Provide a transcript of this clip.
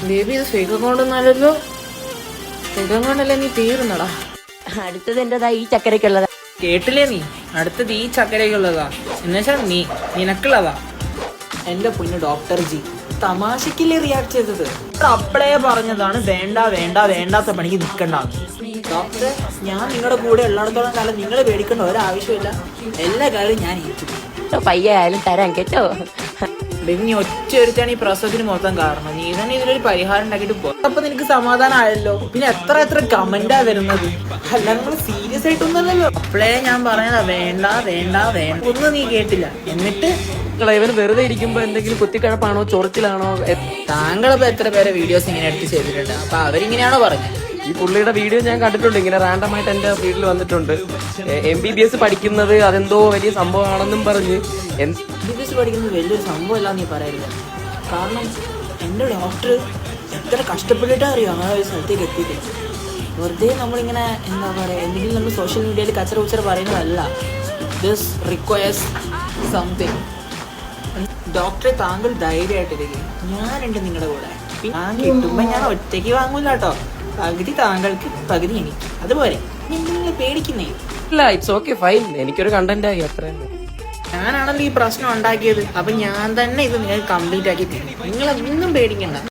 Baby ഇത് fake account ഒന്നല്ലോ, fake അക്കൗണ്ടല്ലേ നീ തീർന്നടാ. അടുത്തത് എന്റേതാ ഈ ചക്കരക്കുള്ളതാ. കേട്ടില്ലേ നീ? അടുത്തത് ഈ ചക്കരയ്ക്കുള്ളതാ, എന്നുവെച്ചാൽ നിനക്കുള്ളതാ. എന്റെ പൊന്നു ഡോക്ടർ ജി, തമാശക്കില്ലേ റിയാക്ട് ചെയ്തത്? അപ്പളേ പറഞ്ഞതാണ് വേണ്ട വേണ്ട വേണ്ടാത്ത പണിക്ക് നിൽക്കണ്ടാന്ന്. ഡോക്ടറെ, ഞാൻ നിങ്ങളുടെ കൂടെ ഉള്ളിടത്തോളം കാലം നിങ്ങൾ പേടിക്കേണ്ട ഒരാവശ്യമില്ല, എല്ലാ കാര്യവും ഞാൻ ഏറ്റു. പയ്യ ആയാലും തരാം കേട്ടോ. ബേബി, നീ ഒറ്റ ഒരുത്താണ് ഈ പ്രസവത്തിന് മൊത്തം കാരണം. നീ തന്നെ ഇതിലൊരു പരിഹാരം ഉണ്ടാക്കിട്ട് പോ. അപ്പൊ നിനക്ക് സമാധാനം ആയല്ലോ. പിന്നെ എത്ര കമന്റാ വരുന്നത്, അല്ല നിങ്ങൾ സീരിയസ് ആയിട്ടൊന്നുമല്ലല്ലോ. അപ്പളേ ഞാൻ പറഞ്ഞതാ വേണ്ട വേണ്ട വേണ്ട, ഒന്നും നീ കേട്ടില്ല. എന്നിട്ട് ഇവന് വെറുതെ ഇരിക്കുമ്പോ എന്തെങ്കിലും കുത്തിക്കഴപ്പാണോ ചൊറിച്ചിലാണോ? താങ്കളിപ്പോ എത്ര പേരെ വീഡിയോസ് ഇങ്ങനെ എടുത്ത് ചെയ്തിട്ടുണ്ട്, അപ്പൊ അവരിങ്ങനെയാണോ പറഞ്ഞത്? ഈ പുള്ളിയുടെ വീഡിയോ ഞാൻ കണ്ടിട്ടുണ്ട്, ഇങ്ങനെ റാൻഡമായിട്ട് എന്റെ ഫീൽഡിൽ വന്നിട്ടുണ്ട്. MBBS പഠിക്കുന്നത് അതെന്തോ വലിയ സംഭവമാണെന്നും പറഞ്ഞ്. MBBS പഠിക്കുന്നത് വലിയൊരു സംഭവമല്ല നീ പറയരുത്. കാരണം എൻ്റെ ഡോക്ടർ എത്ര കഷ്ടപ്പെട്ടിട്ടാ അറിയോ അങ്ങനെ ഒരു സ്ഥലത്തേക്ക് എത്തിയിട്ടില്ല. വെറുതെ നമ്മളിങ്ങനെ എന്താ പറയുക, എന്തെങ്കിലും നമ്മൾ സോഷ്യൽ മീഡിയയിൽ കച്ചറ ഉച്ചറ പറയുന്നതല്ല. This requires something. ഡോക്ടറെ, താങ്കൾ ധൈര്യമായിട്ടിരിക്കും, ഞാനുണ്ട് നിങ്ങളുടെ കൂടെ. ഞാൻ കിട്ടുമ്പോൾ ഞാൻ ഒറ്റയ്ക്ക് വാങ്ങൂല കേട്ടോ. പകുതി താങ്കൾക്ക് പകുതി എനിക്ക്, അതുപോലെ നിങ്ങൾ പേടിക്കുന്നേ ഇല്ല. It's okay, fine. എനിക്കൊരു കണ്ടന്റ് ആയി, അത്ര. ഞാനാണല്ലോ ഈ പ്രശ്നം ഉണ്ടാക്കിയത്, അപ്പൊ ഞാൻ തന്നെ ഇത് നിങ്ങൾക്ക് കംപ്ലീറ്റ് ആക്കി തരും. നിങ്ങളൊന്നും പേടിക്കണ്ട.